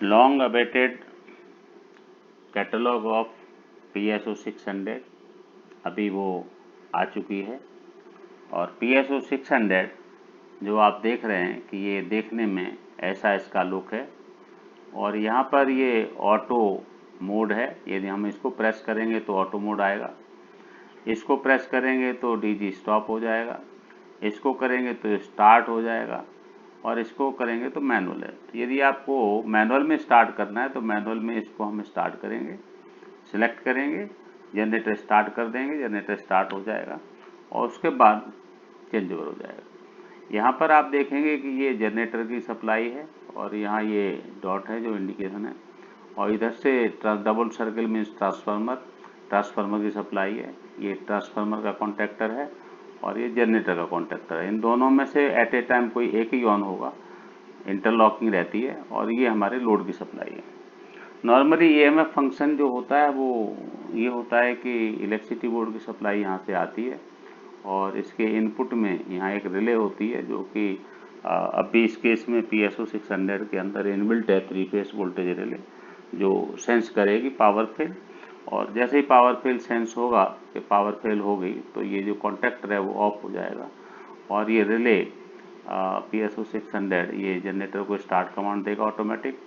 Long awaited catalogue of PSO 600 अभी वो आ चुकी है। और PSO 600 जो आप देख रहे हैं कि ये देखने में ऐसा इसका लुक है। और यहाँ पर ये ऑटो मोड है, यदि हम इसको प्रेस करेंगे तो ऑटो मोड आएगा, इसको प्रेस करेंगे तो DG स्टॉप हो जाएगा, इसको करेंगे तो स्टार्ट हो जाएगा, और इसको करेंगे तो मैनुअल है। तो यदि आपको मैनुअल में स्टार्ट करना है तो मैनुअल में इसको हम स्टार्ट करेंगे, सिलेक्ट करेंगे, जनरेटर स्टार्ट कर देंगे, जनरेटर स्टार्ट हो जाएगा और उसके बाद चेंज ओवर हो जाएगा। यहाँ पर आप देखेंगे कि ये जनरेटर की सप्लाई है और यहाँ ये डॉट है जो इंडिकेशन है, और इधर से डबल सर्कल मीन्स ट्रांसफार्मर की सप्लाई है। ये ट्रांसफार्मर का कॉन्टैक्टर है और ये जनरेटर का कॉन्टैक्टर है। इन दोनों में से एट ए टाइम कोई एक ही ऑन होगा, इंटरलॉकिंग रहती है। और ये हमारे लोड की सप्लाई है। नॉर्मली EMF फंक्शन जो होता है वो ये होता है कि इलेक्ट्रिसिटी बोर्ड की सप्लाई यहाँ से आती है और इसके इनपुट में यहाँ एक रिले होती है जो कि अभी इस केस में PSO 600 के अंदर इनबिल्ट है 3 फेस वोल्टेज रिले, जो सेंस करेगी पावर फेल। और जैसे ही पावर फेल सेंस होगा कि पावर फेल हो गई तो ये जो कॉन्टैक्टर है वो ऑफ हो जाएगा और ये रिले PSO 600 ये जनरेटर को स्टार्ट कमांड देगा ऑटोमेटिक,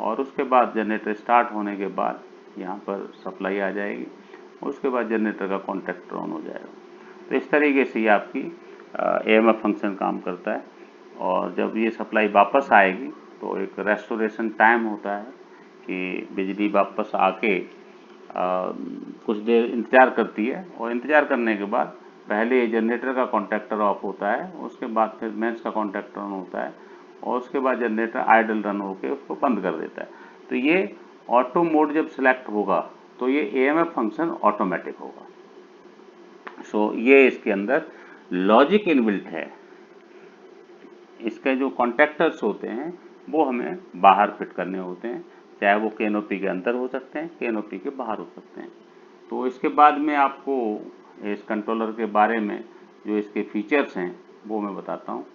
और उसके बाद जनरेटर स्टार्ट होने के बाद यहाँ पर सप्लाई आ जाएगी, उसके बाद जनरेटर का कॉन्टैक्टर ऑन हो जाएगा। तो इस तरीके से ये आपकी EMF फंक्शन काम करता है। और जब ये सप्लाई वापस आएगी तो एक रेस्टोरेशन टाइम होता है कि बिजली वापस आके कुछ देर इंतज़ार करती है, और इंतज़ार करने के बाद पहले जनरेटर का कॉन्टैक्टर ऑफ होता है, उसके बाद फिर मेंस का कॉन्टैक्टर ऑन होता है और उसके बाद जनरेटर आइडल रन होकर उसको बंद कर देता है। तो ये ऑटो मोड जब सिलेक्ट होगा तो ये EMF फंक्शन ऑटोमेटिक होगा। सो ये इसके अंदर लॉजिक इनबिल्ट है। इसके जो कॉन्टैक्टर्स होते हैं वो हमें बाहर फिट करने होते हैं, चाहे वो कैनोपी के अंदर हो सकते हैं, कैनोपी के बाहर हो सकते हैं। तो इसके बाद में आपको इस कंट्रोलर के बारे में जो इसके फीचर्स हैं वो मैं बताता हूँ।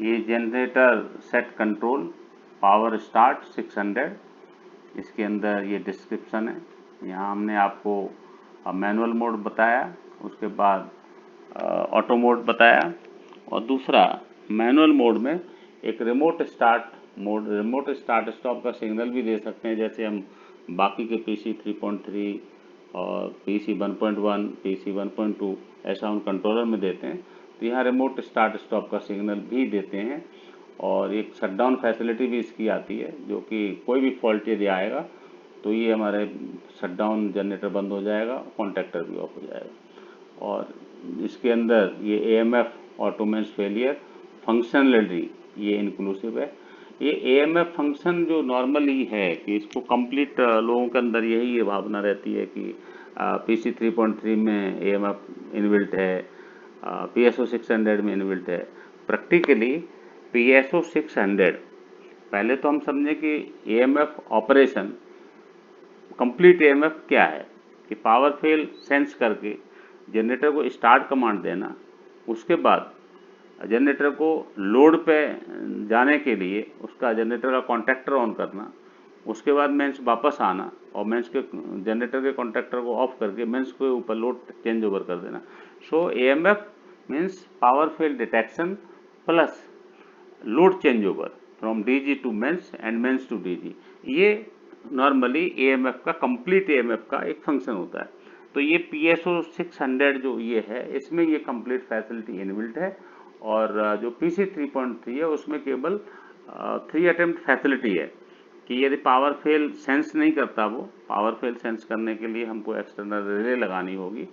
ये generator set control power start 600, इसके अंदर ये डिस्क्रिप्शन है। यहाँ हमने आपको मैनुअल मोड बताया, उसके बाद ऑटो मोड बताया, और दूसरा मैनुअल मोड में एक remote start mode, remote start stop का सिग्नल भी दे सकते हैं, जैसे हम बाकी के PC 3.3 और PC 1.1 PC 1.2 ऐसा उन कंट्रोलर में देते हैं। तो यहाँ रिमोट स्टार्ट स्टॉप का सिग्नल भी देते हैं, और एक शटडाउन फैसिलिटी भी इसकी आती है, जो कि कोई भी फॉल्ट यदि आएगा तो ये हमारे शटडाउन जनरेटर बंद हो जाएगा, कॉन्टैक्टर भी ऑफ हो जाएगा। और इसके अंदर ये EMF ऑटोमेंस फेलियर फंक्शनलिटी ये इंक्लूसिव है। ये EMF फंक्शन जो नॉर्मली है कि इसको कंप्लीट लोगों के अंदर यही ये भावना रहती है कि PC 3.3 में EMF इनबिल्ट है, PSO 600 में इनबिल्ट है। प्रैक्टिकली PSO 600 पहले तो हम समझें कि EMF ऑपरेशन कंप्लीट EMF क्या है कि पावर फेल सेंस करके जनरेटर को स्टार्ट कमांड देना, उसके बाद जनरेटर को लोड पे जाने के लिए उसका जनरेटर का कॉन्टैक्टर ऑन करना, उसके बाद मेंस वापस आना और मेंस के जनरेटर के कॉन्टैक्टर को ऑफ करके मेंस के ऊपर लोड चेंज ओवर कर देना। So EMF means power fail detection plus load change over from DG to mains and mains to DG, ये नॉर्मली EMF का कंप्लीट EMF का एक फंक्शन होता है। तो ये PSO 600 जो ये है इसमें ये कंप्लीट फैसिलिटी इनबिल्ट है, और जो PC 3.3 है उसमें केवल 3 अटेम्प्ट फैसिलिटी है कि यदि पावर फेल सेंस नहीं करता, वो पावर फेल सेंस करने के लिए हमको एक्सटर्नल रिले लगानी होगी,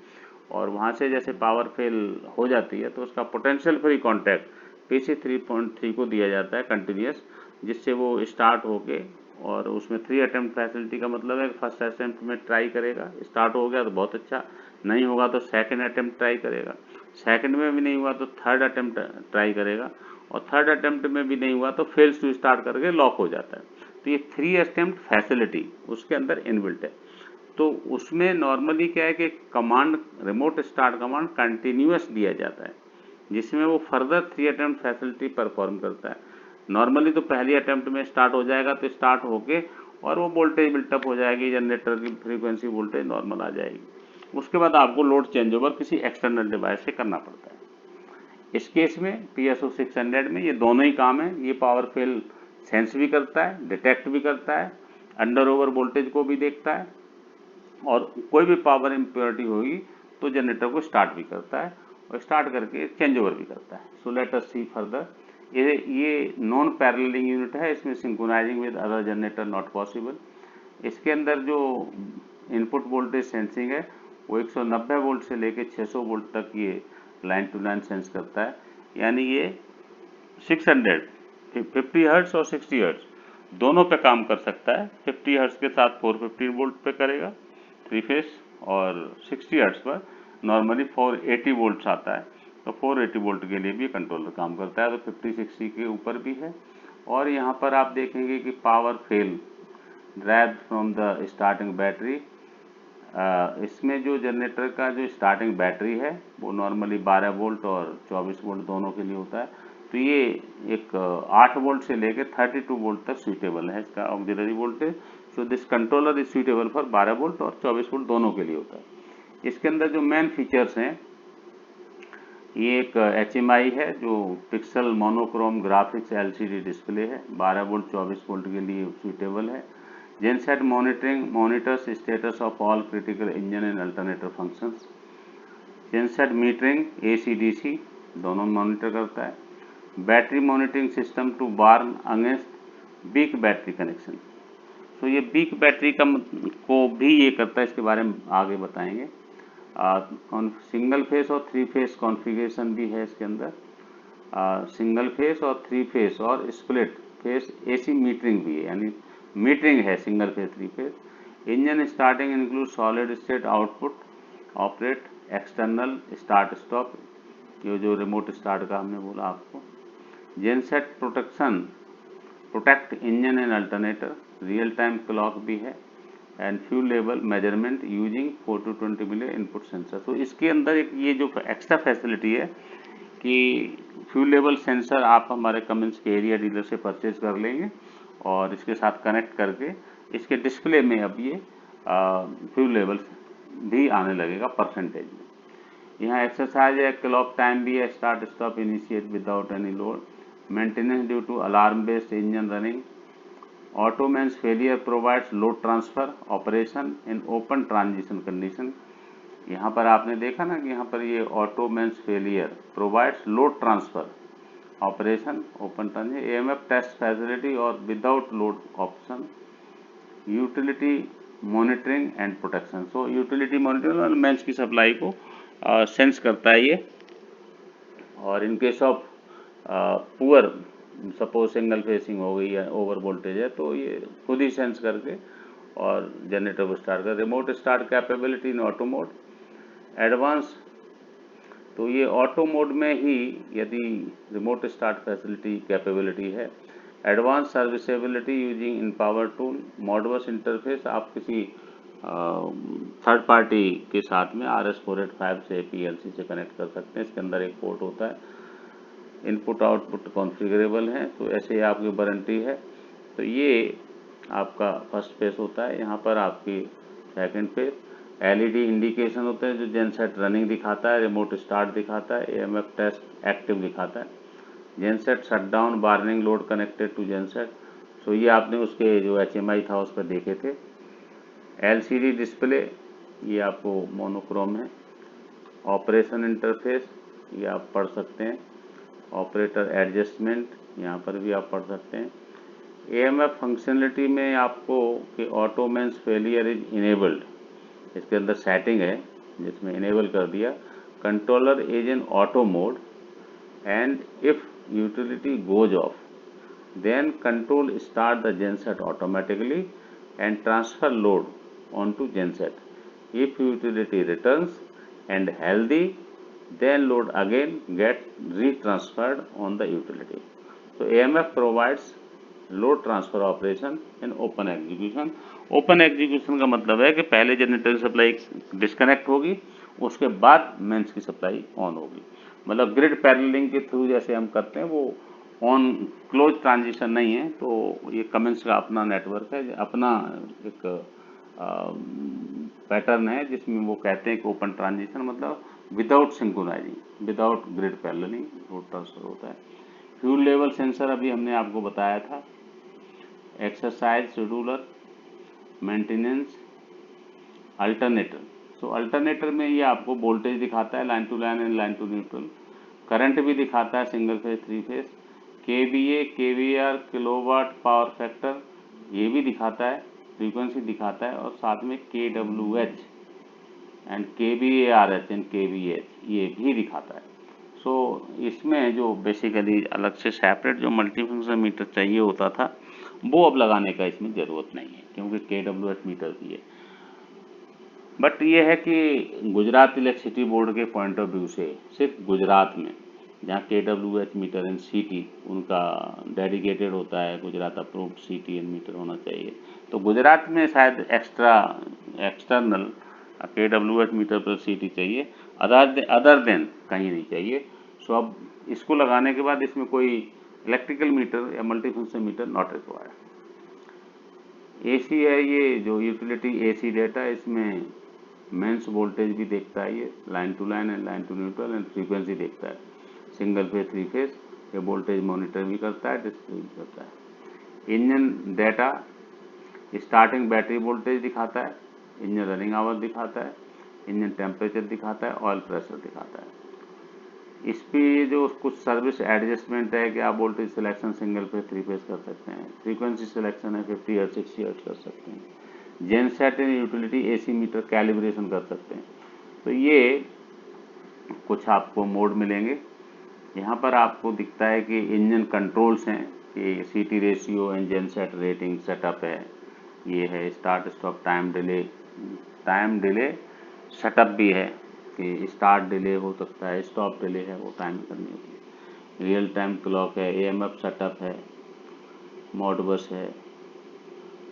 और वहाँ से जैसे पावर फेल हो जाती है तो उसका पोटेंशियल फ्री कॉन्टैक्ट PC 3.3 को दिया जाता है कंटिन्यूस, जिससे वो स्टार्ट होके, और उसमें 3 अटेम्प्ट फैसिलिटी का मतलब है फर्स्ट अटेम्प्ट में ट्राई करेगा, स्टार्ट हो गया तो बहुत अच्छा, नहीं होगा तो सेकंड अटेम्प्ट ट्राई करेगा, सेकंड में भी नहीं हुआ तो थर्ड अटेम्प्ट ट्राई करेगा, और थर्ड अटेम्प्ट में भी नहीं हुआ तो फेल्स टू स्टार्ट करके लॉक हो जाता है। तो ये 3 अटेम्प्ट फैसिलिटी उसके अंदर इनबिल्ट है। तो उसमें नॉर्मली क्या है कि command remote start command continuous दिया जाता है जिसमें वो फर्दर 3 अटेम्प्ट फैसिलिटी परफॉर्म करता है। नॉर्मली तो पहली अटेम्प्ट में स्टार्ट हो जाएगा, तो स्टार्ट होके और वो वोल्टेज बिल्टअप हो जाएगी, जनरेटर की फ्रीक्वेंसी वोल्टेज नॉर्मल आ जाएगी। उसके बाद आपको लोड चेंज ओवर किसी एक्सटर्नल डिवाइस से करना पड़ता है। इस केस में PSO 600 में ये दोनों ही काम है। ये पावर फेल सेंस भी करता है, डिटेक्ट भी करता है, अंडर ओवर वोल्टेज को भी देखता है, और कोई भी पावर इम्प्योरिटी होगी तो जनरेटर को स्टार्ट भी करता है और स्टार्ट करके चेंज ओवर भी करता है। सो लेट अस सी फर्दर। ये नॉन पैरेललिंग यूनिट है, इसमें synchronising with other generator not possible. इसके अंदर जो इनपुट वोल्टेज सेंसिंग है वो 190 वोल्ट से लेके 600 वोल्ट तक ये लाइन टू लाइन सेंस करता है। यानी ये 600 50 हर्ट्ज और 60 हर्ट्ज दोनों पे काम कर सकता है। 50 हर्ट्ज के साथ 415 वोल्ट पे करेगा 3 फेस, और 60 हर्ट्ज पर नॉर्मली 480 वोल्ट्स आता है, तो 480 वोल्ट के लिए भी कंट्रोलर काम करता है। तो 50-60 के ऊपर भी है। और यहाँ पर आप देखेंगे कि power fail drive from the starting battery. इसमें जो जनरेटर का जो स्टार्टिंग बैटरी है वो नॉर्मली 12 वोल्ट और 24 वोल्ट दोनों के लिए होता है। तो ये एक 8 वोल्ट से लेकर 32 वोल्ट तक सूटेबल है इसका auxiliary voltage. So this controller is suitable for 12 volt और 24 वोल्ट दोनों के लिए होता है। इसके अंदर जो मेन फीचर्स हैं, ये एक HMI है जो pixel monochrome graphics LCD display है, 12 वोल्ट 24 वोल्ट के लिए सूटेबल है। Genset monitors status of all critical engine and alternator functions. Genset metering AC/DC दोनों मॉनिटर करता है। Battery monitoring system to warn against weak battery connection. तो ये week battery को भी ये करता है, इसके बारे में आगे बताएंगे। सिंगल फेस और 3 फेस कॉन्फ़िगरेशन भी है इसके अंदर। सिंगल फेस और 3 फेस और स्प्लिट फेस AC मीटरिंग भी है, यानी मीटरिंग है single phase 3 phase. Engine starting include solid state output operate external start stop, ये जो रिमोट स्टार्ट का हमने बोला आपको। Genset protect engine and alternator, real time clock भी है, and fuel level measurement using 4 to 20 milli input sensor. तो इसके अंदर एक ये जो एक्स्ट्रा फैसिलिटी है कि फ्यूल लेवल सेंसर आप हमारे कमेंस के एरिया डीलर से परचेज कर लेंगे, और इसके साथ कनेक्ट करके इसके डिस्प्ले में अब ये फ्यूल लेवल भी आने लगेगा परसेंटेज में। यहाँ एक्सरसाइज है, क्लॉक टाइम भी है, start stop initiate without any load, maintenance due to alarm based engine running, auto mains failure provides load transfer operation in open transition condition. यहाँ पर आपने देखा ना कि यहाँ पर ये auto mains failure provides load transfer operation open transition, AMF test facility और without load option, utility monitoring and protection. So utility monitoring और मेंस की सप्लाई को सेंस करता है ये। और in case of poor, suppose single facing हो गई या ओवर वोल्टेज है, तो ये खुद ही सेंस करके और जनरेटर को स्टार्ट कर। रिमोट स्टार्ट कैपेबिलिटी इन ऑटो मोड एडवांस, तो ये ऑटो मोड में ही यदि रिमोट स्टार्ट फैसिलिटी कैपेबिलिटी है। Advance serviceability using in power tool, Modbus interface, आप किसी थर्ड पार्टी के साथ में RS485 से PLC से कनेक्ट कर सकते हैं। इसके अंदर एक पोर्ट होता है। इनपुट आउटपुट कॉन्फ़िगरेबल है, तो ऐसे ही आपकी वारंटी है। तो ये आपका फर्स्ट फेस होता है। यहाँ पर आपकी सेकंड फेस LED इंडिकेशन होते हैं जो जेनसेट रनिंग दिखाता है, रिमोट स्टार्ट दिखाता है, AMF टेस्ट एक्टिव दिखाता है, genset shutdown warning load connected to genset. So ये आपने उसके जो HMI था उस पर देखे थे। LCD डिस्प्ले, ये आपको मोनोक्रोम है। ऑपरेशन इंटरफेस, ये आप पढ़ सकते हैं। ऑपरेटर एडजस्टमेंट, यहाँ पर भी आप पढ़ सकते हैं। AMF फंक्शनलिटी में आपको कि auto mains failure is enabled, इसके अंदर सेटिंग है जिसमें इनेबल कर दिया। Controller is in auto mode and if utility goes off then control start the genset automatically and transfer load on to genset. If utility returns and healthy then load again get retransferred on the utility. So AMF provides load transfer operation in open execution. Open execution का मतलब है कि पहले generator की supply disconnect होगी, उसके बाद mains की सप्लाई ऑन होगी। मतलब ग्रिड पैरेललिंग के थ्रू जैसे हम करते हैं वो ऑन क्लोज ट्रांजिशन नहीं है। तो ये कमेंस का अपना नेटवर्क है, अपना एक पैटर्न है जिसमें वो कहते हैं कि ओपन ट्रांजिशन मतलब without synchronising, without grid paralleling load transfer होता है। फ्यूल लेवल सेंसर अभी हमने आपको बताया था। Exercise scheduler, maintenance, alternator. So alternator में ये आपको वोल्टेज दिखाता है line to line and line to neutral, current भी दिखाता है single phase, three phase, KVA, KVAR, kilowatt power factor ये भी दिखाता है, फ्रीक्वेंसी दिखाता है, और साथ में KWH and KVARH and KVH ये भी दिखाता है। सो इसमें जो बेसिकली अलग से सेपरेट जो मल्टीफंक्शन मीटर चाहिए होता था वो अब लगाने का इसमें ज़रूरत नहीं है क्योंकि KWH मीटर भी है। बट ये है कि गुजरात इलेक्ट्रिसिटी बोर्ड के पॉइंट ऑफ व्यू से सिर्फ गुजरात में जहाँ KWH मीटर एंड CT उनका डेडिकेटेड होता है, Gujarat approved CT and meter होना चाहिए, तो गुजरात में शायद एक्सटर्नल KWH मीटर पर CT चाहिए, अदर देन कहीं नहीं चाहिए। सो अब इसको लगाने के बाद इसमें कोई इलेक्ट्रिकल मीटर या multifunction meter not required. AC है ये जो यूटिलिटी AC डेटा, इसमें मेंस वोल्टेज भी देखता है, ये line to line and line to neutral and frequency देखता है, सिंगल फेज, थ्री फेज, ये वोल्टेज मॉनिटर भी करता है, डिस्प्ले भी करता है। Engine data starting battery voltage दिखाता है, इंजन रनिंग आवर दिखाता है, इंजन टेम्परेचर दिखाता है, ऑयल प्रेशर दिखाता है। इस पे ये जो कुछ सर्विस एडजस्टमेंट है कि आप voltage selection single phase, three phase कर सकते हैं, फ्रीक्वेंसी सिलेक्शन है 50 हर्ट्ज, 60 हर्ट्ज कर सकते हैं, genset and utility AC meter calibration कर सकते हैं। तो ये कुछ आपको मोड मिलेंगे। यहाँ पर आपको दिखता है कि इंजन कंट्रोल्स हैं कि CT ratio and genset rating setup है, ये है start stop time delay setup भी है कि स्टार्ट डिले हो सकता है, स्टॉप डिले है, वो टाइम करनी होती है, रियल टाइम क्लॉक है, AMF सेटअप है, मोड बस है।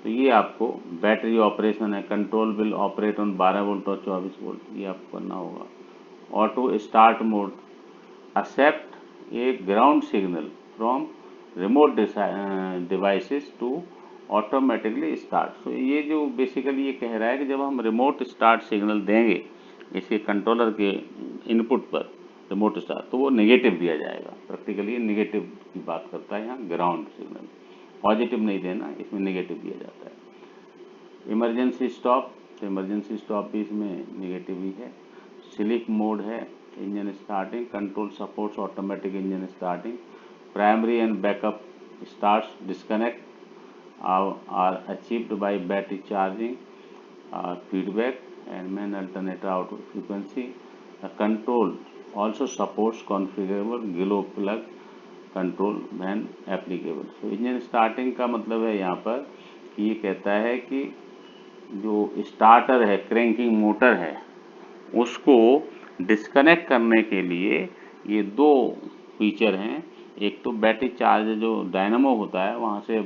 तो ये आपको बैटरी ऑपरेशन है, control will operate on 12 volt और 24 वोल्ट, ये आपको करना होगा। Auto start mode accept a ground signal from remote devices to automatically start. तो ये जो बेसिकली ये कह रहा है कि जब हम रिमोट स्टार्ट सिग्नल देंगे इसके कंट्रोलर के इनपुट पर रिमोट स्टार्ट, तो वो नेगेटिव दिया जाएगा। प्रैक्टिकली नेगेटिव की बात करता है यहाँ, ग्राउंड सिग्नल पॉजिटिव नहीं देना, इसमें नेगेटिव दिया जाता है। इमरजेंसी स्टॉप, तो इमरजेंसी स्टॉप भी इसमें नेगेटिव ही है। स्लीप मोड है, engine starting, control supports automatic engine starting, primary and backup starts disconnect are achieved by battery charging, feedback and main alternator output frequency. The control also supports configurable glow plug control when applicable. So engine starting का मतलब है यहाँ पर कि ये कहता है कि जो स्टार्टर है, क्रैंकिंग मोटर है, उसको डिस्कनेक्ट करने के लिए ये दो फीचर हैं। एक तो बैटरी चार्ज जो डायनामो होता है वहाँ से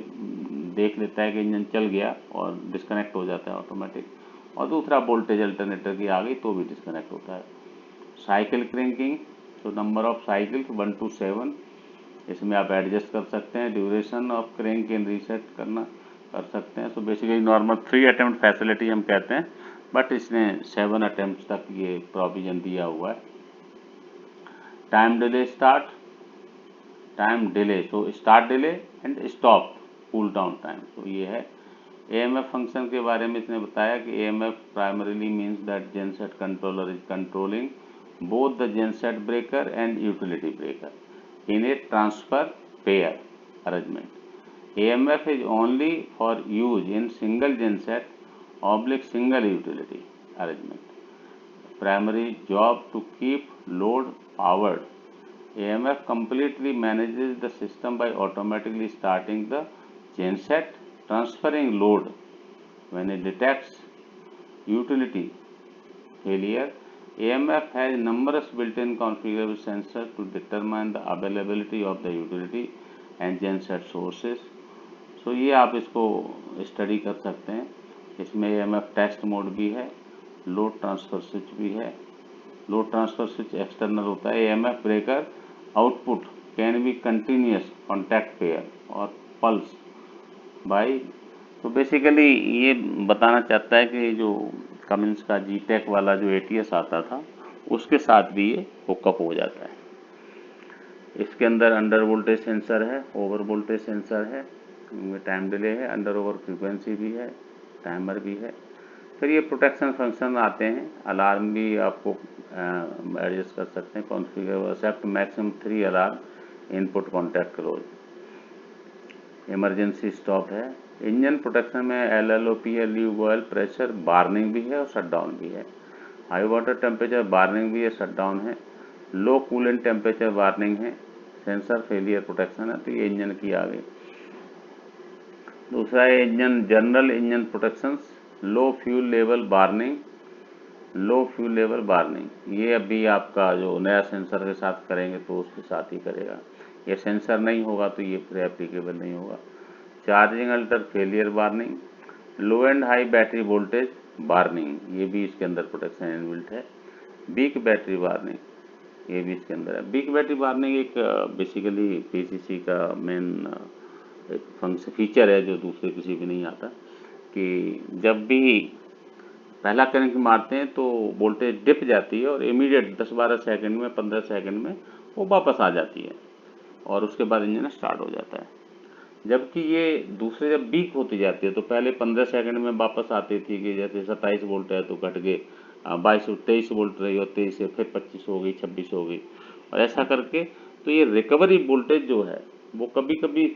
देख लेता है कि इंजन चल गया और डिस्कनेक्ट हो जाता है ऑटोमेटिक, और दूसरा वोल्टेज अल्टरनेटर की आ गई तो भी डिस्कनेक्ट होता है। साइकिल क्रैंकिंग, तो नंबर ऑफ साइकिल 1 to 7, इसमें आप एडजस्ट कर सकते हैं, duration of crank in reset कर सकते हैं। So basically normal 3 attempt facility हम कहते हैं, बट इसने 7 अटेम्प्ट तक ये प्रोविजन दिया हुआ है। Time delay start, time delay, तो start delay and stop cool down time, तो ये है। AMF फंक्शन के बारे में इसने बताया कि AMF primarily means that genset controller is controlling both the genset breaker and utility breaker in A transfer pair arrangement. AMF is only for use in single genset oblique single utility arrangement. Primary job to keep load powered. AMF completely manages the system by automatically starting the genset, transferring load. When it detects utility failure, AMF has numerous built-in configurable sensors to determine the availability of the utility and genset sources. सो ये आप इसको study कर सकते हैं। इसमें AMF test mode भी है, load transfer switch भी है, लोड ट्रांसफर स्विच एक्सटर्नल होता है। AMF breaker output can be continuous contact pair और पल्स बाई। तो बेसिकली ये बताना चाहता है कि जो कमिंस का जीटेक वाला जो एटीएस आता था उसके साथ भी ये हुकअप हो जाता है। इसके अंदर अंडर वोल्टेज सेंसर है, ओवर वोल्टेज सेंसर है, इनमें टाइम डिले है, अंडर ओवर फ्रीक्वेंसी भी है, टाइमर भी है। फिर ये प्रोटेक्शन फंक्शन आते हैं, अलार्म भी आपको एडजस्ट कर सकते हैं, configure accept maximum 3 alarm input contact close. Emergency stop है। इंजन प्रोटेक्शन में एलएलओपी है, लीव ऑयल प्रेशर वार्निंग भी है और शटडाउन भी है। हाई वाटर टेम्परेचर वार्निंग भी है, शटडाउन है। लो कूलेंट टेम्परेचर वार्निंग है, सेंसर फेलियर प्रोटेक्शन है। तो ये इंजन की आ गई। दूसरा है इंजन जनरल इंजन प्रोटेक्शन, लो फ्यूल लेवल वार्निंग, लो फ्यूल लेवल वार्निंग। ये अभी आपका जो नया सेंसर के साथ करेंगे तो उसके साथ ही करेगा, ये सेंसर नहीं होगा तो ये फिर एप्लीकेबल नहीं होगा। Charging alter failure warning, low and high battery voltage warning, ये भी इसके अंदर प्रोटेक्शन इनबिल्ट है। वीक बैटरी वार्निंग, ये भी इसके अंदर है। वीक बैटरी वार्निंग एक बेसिकली पीसीसी का मेन एक फंक्शन फीचर है जो दूसरे किसी भी नहीं आता, कि जब भी पहला करंट मारते हैं तो वोल्टेज डिप जाती है और इमीडिएट 10-12 सेकंड में 15 सेकंड में वो वापस आ जाती है और उसके बाद इंजन स्टार्ट हो जाता है। जबकि ये दूसरे जब वीक होती जाती है तो पहले 15 सेकंड में वापस आती थी कि जैसे 27 वोल्ट है तो घट के 23 वोल्ट रही और 23 से फिर 25 हो गई, 26 हो गई और ऐसा करके। तो ये रिकवरी वोल्टेज जो है वो कभी कभी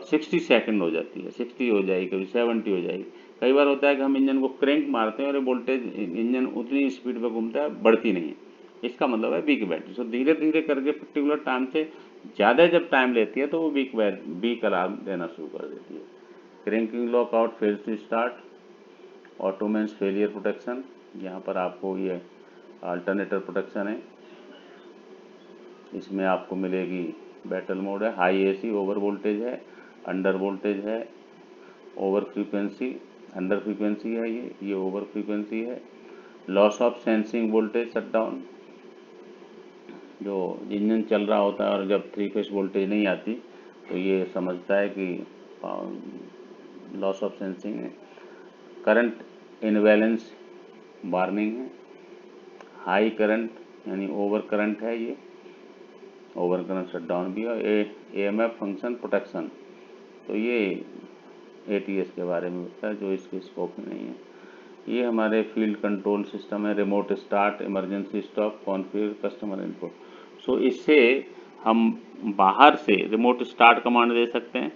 60 सेकंड हो जाती है, 60 हो जाएगी, कभी 70 हो जाएगी। कई बार होता है कि हम इंजन को क्रैंक मारते हैं और वोल्टेज इंजन उतनी स्पीड पर घूमता है, बढ़ती नहीं है। इसका मतलब है वीक बैटरी। सो धीरे धीरे करके पर्टिकुलर टाइम से ज़्यादा जब टाइम लेती है तो वो वीक अलार्म देना शुरू कर देती है। Cranking lockout fail to start, auto mains failure protection, यहाँ पर आपको ये अल्टरनेटर प्रोटेक्शन है। इसमें आपको मिलेगी बैटल मोड है, हाई एसी, ओवर वोल्टेज है, अंडर वोल्टेज है, ओवर फ्रीक्वेंसी, अंडर फ्रीक्वेंसी है, ये ओवर फ्रीक्वेंसी है। Loss of sensing voltage shutdown, जो इंजन चल रहा होता है और जब 3 फेज वोल्टेज नहीं आती तो ये समझता है कि लॉस ऑफ सेंसिंग है। करंट इनबैलेंस वार्निंग है। हाई करंट यानी ओवर करंट है, ये ओवर करंट शटडाउन भी है। एएमएफ फंक्शन प्रोटेक्शन, तो ये एटीएस के बारे में होता है जो इसके स्कोप में नहीं है। ये हमारे फील्ड कंट्रोल सिस्टम है, remote start, emergency stop, configure, customer input. So इससे हम बाहर से रिमोट स्टार्ट कमांड दे सकते हैं।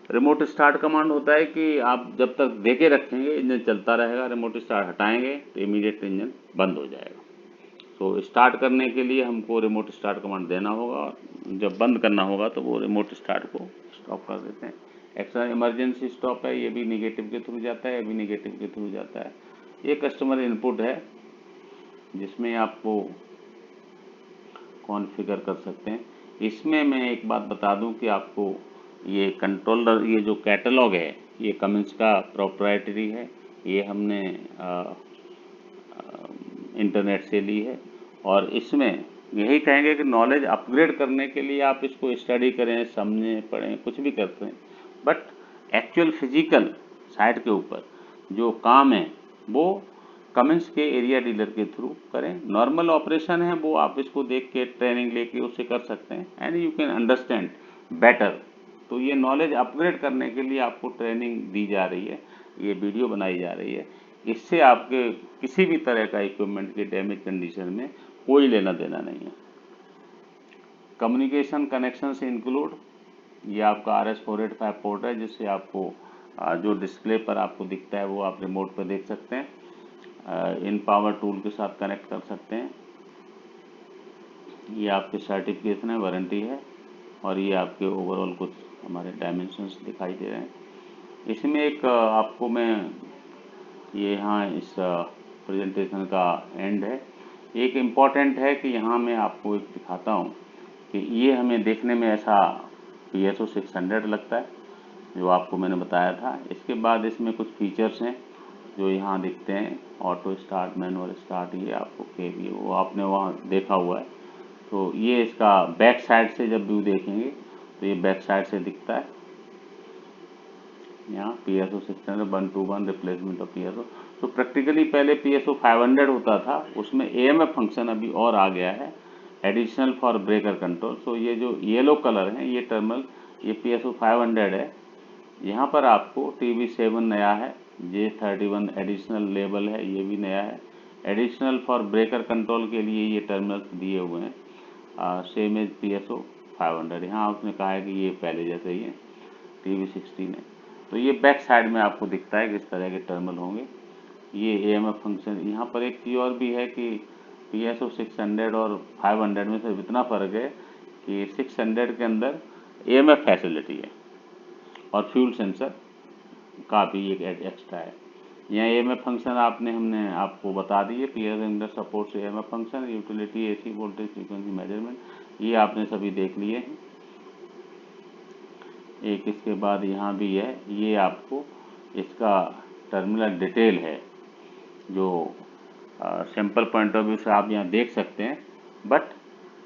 रिमोट स्टार्ट कमांड होता है कि आप जब तक दे के रखेंगे इंजन चलता रहेगा, रिमोट स्टार्ट हटाएंगे तो इमीडिएट इंजन बंद हो जाएगा। तो स्टार्ट करने के लिए हमको रिमोट स्टार्ट कमांड देना होगा और जब बंद करना होगा तो वो रिमोट स्टार्ट को स्टॉप कर देते हैं। एक्स्ट्रा इमरजेंसी स्टॉप है, ये भी निगेटिव के थ्रू जाता है, ये भी निगेटिव के थ्रू जाता है। ये कस्टमर इनपुट है जिसमें आपको कॉन्फ़िगर कर सकते हैं। इसमें मैं एक बात बता दूं कि आपको ये कंट्रोलर, ये जो कैटलॉग है ये कमिंस का प्रोप्राइटरी है, ये हमने इंटरनेट से ली है और इसमें यही कहेंगे कि नॉलेज अपग्रेड करने के लिए आप इसको स्टडी करें, समझें, पढ़ें, कुछ भी करते हैं, बट एक्चुअल फिजिकल साइट के ऊपर जो काम है वो कमिंस के एरिया डीलर के थ्रू करें। नॉर्मल ऑपरेशन है वो आप इसको देख के ट्रेनिंग लेके उससे कर सकते हैं and you can understand better. तो ये नॉलेज अपग्रेड करने के लिए आपको ट्रेनिंग दी जा रही है, ये वीडियो बनाई जा रही है। इससे आपके किसी भी तरह का इक्विपमेंट के डैमेज कंडीशन में कोई लेना देना नहीं है। कम्युनिकेशन कनेक्शन से इंक्लूड, ये आपका RS485 पोर्ट है जिससे आपको जो डिस्प्ले पर आपको दिखता है वो आप रिमोट पर देख सकते हैं। इन पावर टूल के साथ कनेक्ट कर सकते हैं। ये आपके सर्टिफिकेशन है, वारंटी है और ये आपके ओवरऑल कुछ हमारे डायमेंशंस दिखाई दे रहे हैं। इसमें एक आपको मैं ये यहाँ इस प्रेजेंटेशन का एंड है, एक इम्पॉर्टेंट है कि यहाँ मैं आपको एक दिखाता हूँ कि ये हमें देखने में ऐसा PSO 600 लगता है जो आपको मैंने बताया था। इसके बाद इसमें कुछ फीचर्स हैं जो यहाँ दिखते हैं ऑटो स्टार्ट, मैनुअल स्टार्ट, ये आपको केवी वो आपने वहाँ देखा हुआ है। तो ये इसका बैक साइड से जब व्यू देखेंगे तो ये बैक साइड से दिखता है। यहाँ PSO 600 121 रिप्लेसमेंट ऑफ PSO। तो प्रैक्टिकली पहले PSO 500 होता था, उसमें AMF फंक्शन अभी और आ गया है, एडिशनल फॉर ब्रेकर कंट्रोल। सो ये जो येलो कलर है ये टर्मिनल, ये PSO 500 है। यहाँ पर आपको TB7 नया है, J31 एडिशनल लेबल है, ये भी नया है। एडिशनल फॉर ब्रेकर कंट्रोल के लिए ये टर्मिनल्स दिए हुए हैं, सेम एज PSO 500। यहाँ उसने कहा है कि ये पहले जैसे ही है, TB16 है। तो ये बैक साइड में आपको दिखता है किस तरह के टर्मिनल होंगे। ये AMF फंक्शन। यहाँ पर एक चीज़ और भी है कि PSO 600 और 500 में सिर्फ इतना फ़र्क है कि 600 के अंदर AMF फैसिलिटी है और फ्यूल सेंसर का भी एक एक्स्ट्रा है। यहाँ AMF फंक्शन हमने आपको बता दिए। PSO under supports AMF function, utility, AC voltage frequency measurement, ये आपने सभी देख लिए हैं। एक इसके बाद यहाँ भी है, ये आपको इसका टर्मिनल डिटेल है जो सैम्पल पॉइंट ऑफ व्यू से आप यहाँ देख सकते हैं, बट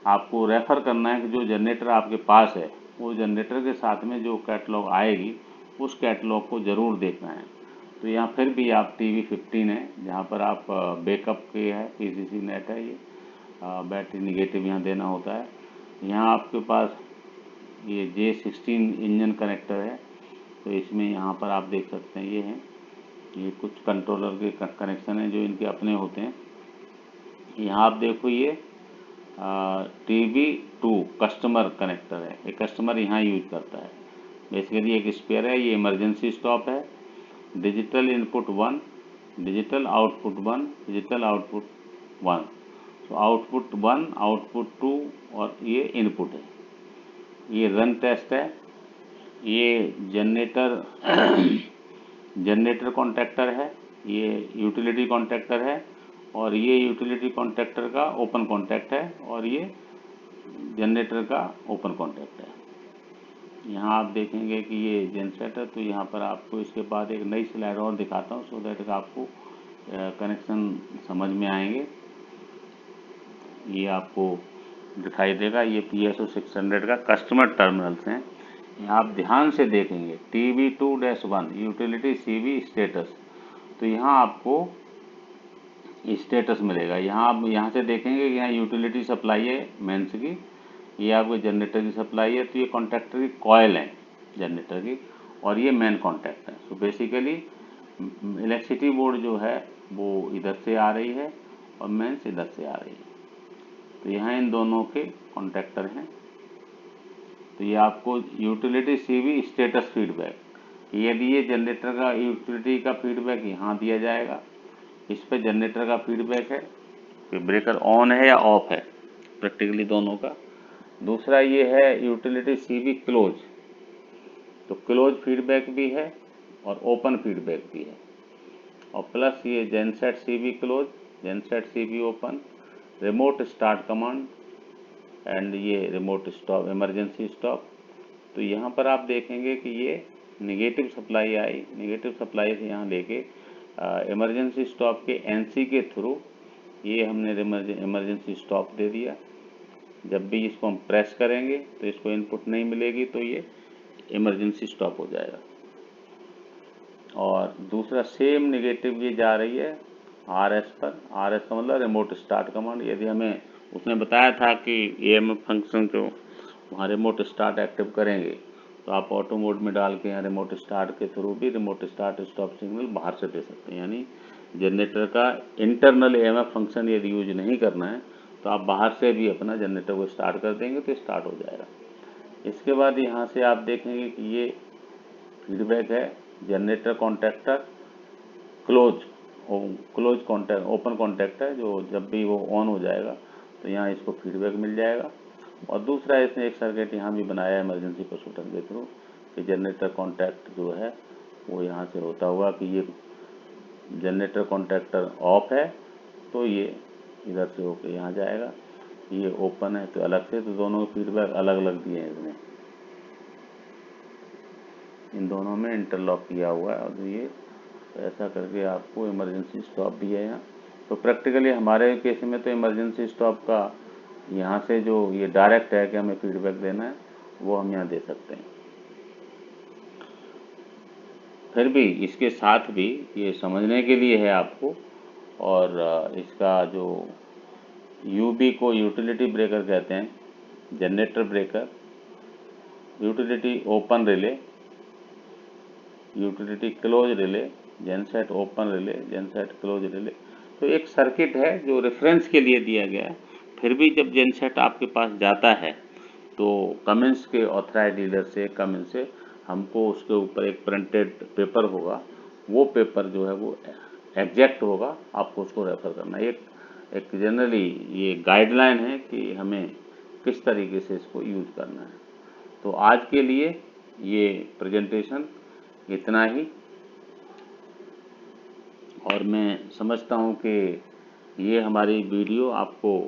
आपको रेफ़र करना है कि जो जनरेटर आपके पास है वो जनरेटर के साथ में जो कैटलॉग आएगी उस कैटलॉग को ज़रूर देखना है। तो यहाँ फिर भी आप TB15 है, जहाँ पर आप बैकअप के है, PCC नेट है, ये बैटरी निगेटिव यहाँ देना होता है। यहाँ आपके पास ये J16 इंजन कनेक्टर है, तो इसमें यहाँ पर आप देख सकते हैं ये हैं, ये कुछ कंट्रोलर के कनेक्शन हैं जो इनके अपने होते हैं। यहाँ आप देखो ये TB2 कस्टमर कनेक्टर है, ये कस्टमर यहाँ यूज करता है। बेसिकली एक स्पेयर है, ये इमरजेंसी स्टॉप है, digital input 1, digital output 1, digital output 1। तो आउटपुट 1, आउटपुट 2 और ये इनपुट है। ये रन टेस्ट है, ये जनरेटर कॉन्टैक्टर है, ये यूटिलिटी कॉन्टैक्टर है, और ये यूटिलिटी कॉन्टैक्टर का ओपन कॉन्टैक्ट है, और ये जनरेटर का ओपन कॉन्टैक्ट है। यहाँ आप देखेंगे कि ये जेनसेट है। तो यहाँ पर आपको इसके बाद एक नई स्लाइड और दिखाता हूँ, सो दैट आपको कनेक्शन समझ में आएंगे। ये आपको दिखाई देगा, ये PSO 600 का कस्टमर टर्मिनल्स हैं। यहाँ आप ध्यान से देखेंगे TB2-1 यूटिलिटी CV स्टेटस। तो यहाँ आपको स्टेटस मिलेगा। यहाँ आप यहाँ से देखेंगे कि यहाँ यूटिलिटी सप्लाई है मेंस की, ये आपके जनरेटर की सप्लाई है। तो ये कॉन्टैक्टर की कॉयल है जनरेटर की, और ये मेन कॉन्टैक्ट है। सो बेसिकली इलेक्ट्रिसिटी बोर्ड जो है वो इधर से आ रही है और मेंस इधर से आ रही है। तो यहाँ इन दोनों के कॉन्टैक्टर हैं। तो ये आपको यूटिलिटी CV स्टेटस फीडबैक, यदि ये जनरेटर का यूटिलिटी का फीडबैक यहाँ दिया जाएगा, इस पे जनरेटर का फीडबैक है कि ब्रेकर ऑन है या ऑफ है, प्रैक्टिकली दोनों का। दूसरा ये है यूटिलिटी CV क्लोज, तो क्लोज फीडबैक भी है और ओपन फीडबैक भी है। और प्लस ये genset CV close, genset CV open, remote start command and ये रिमोट स्टॉप, इमरजेंसी स्टॉप। तो यहाँ पर आप देखेंगे कि ये negative supply I, negative supply से यहाँ लेके इमरजेंसी स्टॉप के NC के थ्रू ये हमने इमरजेंसी स्टॉप दे दिया। जब भी इसको हम प्रेस करेंगे तो इसको इनपुट नहीं मिलेगी, तो ये इमरजेंसी स्टॉप हो जाएगा। और दूसरा सेम निगेटिव ये जा रही है RS पर, RS का मतलब रिमोट स्टार्ट कमांड। यदि हमें उसने बताया था कि AMF फंक्शन को वहाँ रिमोट स्टार्ट एक्टिव करेंगे, तो आप ऑटो मोड में डाल के यहाँ रिमोट स्टार्ट के थ्रू भी रिमोट स्टार्ट स्टॉप सिग्नल बाहर से दे सकते हैं। यानी जनरेटर का इंटरनल AMF फंक्शन यदि यूज नहीं करना है तो आप बाहर से भी अपना जनरेटर को स्टार्ट कर देंगे तो स्टार्ट हो जाएगा। इसके बाद यहाँ से आप देखेंगे कि ये फीडबैक है, generator contactor close contact, open contact है, जो जब भी वो ऑन हो जाएगा तो यहाँ इसको फीडबैक मिल जाएगा। और दूसरा इसने एक सर्किट यहाँ भी बनाया है इमरजेंसी पोर्शन के थ्रू कि जनरेटर कॉन्टैक्ट जो है वो यहाँ से होता हुआ कि ये जनरेटर कॉन्टैक्टर ऑफ है तो ये इधर से होके यहाँ जाएगा, ये ओपन है तो अलग से। तो दोनों फीडबैक अलग अलग दिए हैं इसमें, इन दोनों में इंटरलॉक किया हुआ है। और ये तो ऐसा करके आपको इमरजेंसी स्टॉप भी है यहाँ। तो प्रैक्टिकली हमारे केस में तो इमरजेंसी स्टॉप का यहाँ से जो ये डायरेक्ट है कि हमें फीडबैक देना है वो हम यहाँ दे सकते हैं। फिर भी इसके साथ भी ये समझने के लिए है आपको, और इसका जो यूबी को यूटिलिटी ब्रेकर कहते हैं, generator breaker, utility open relay, utility close relay, genset open relay, genset close relay. तो एक सर्किट है जो रेफरेंस के लिए दिया गया है। फिर भी जब जेनसेट आपके पास जाता है तो कमिंस के ऑथराइज डीलर से, कमिंस से हमको उसके ऊपर एक प्रिंटेड पेपर होगा, वो पेपर जो है वो एग्जैक्ट होगा, आपको उसको रेफर करना है। एक जनरली ये गाइडलाइन है कि हमें किस तरीके से इसको यूज करना है। तो आज के लिए ये प्रेजेंटेशन इतना ही, और मैं समझता हूँ कि ये हमारी वीडियो आपको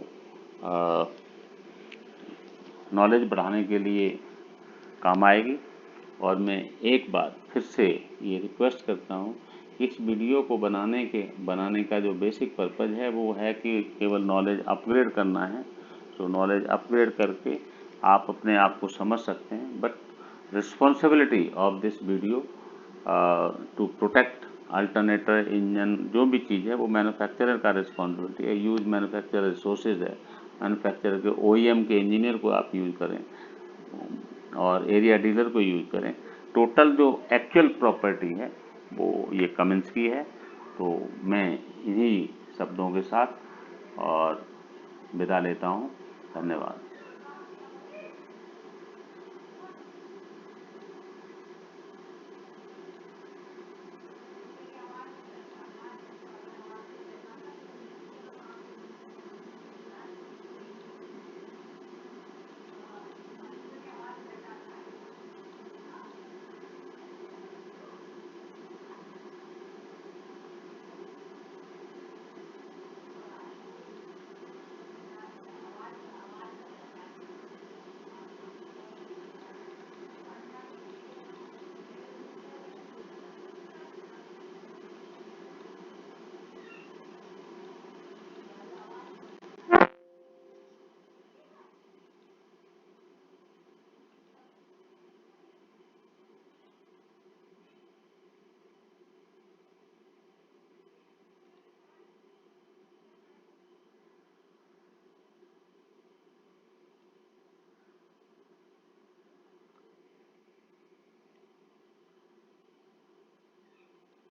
नॉलेज बढ़ाने के लिए काम आएगी। और मैं एक बार फिर से ये रिक्वेस्ट करता हूँ, इस वीडियो को बनाने का जो बेसिक पर्पज़ है वो है कि केवल नॉलेज अपग्रेड करना है। तो नॉलेज अपग्रेड करके आप अपने आप को समझ सकते हैं, but responsibility of this video to protect alternator engine, जो भी चीज़ है वो मैन्युफैक्चरर का रिस्पॉन्सिबिलिटी है। यूज मैन्युफैक्चरर रिसोर्सेज है, मैन्युफैक्चरर के ओईएम के इंजीनियर को आप यूज़ करें और एरिया डीलर को यूज करें। टोटल जो एक्चुअल प्रॉपर्टी है वो ये कमिंस की है। तो मैं इन्हीं शब्दों के साथ और विदा लेता हूँ। धन्यवाद।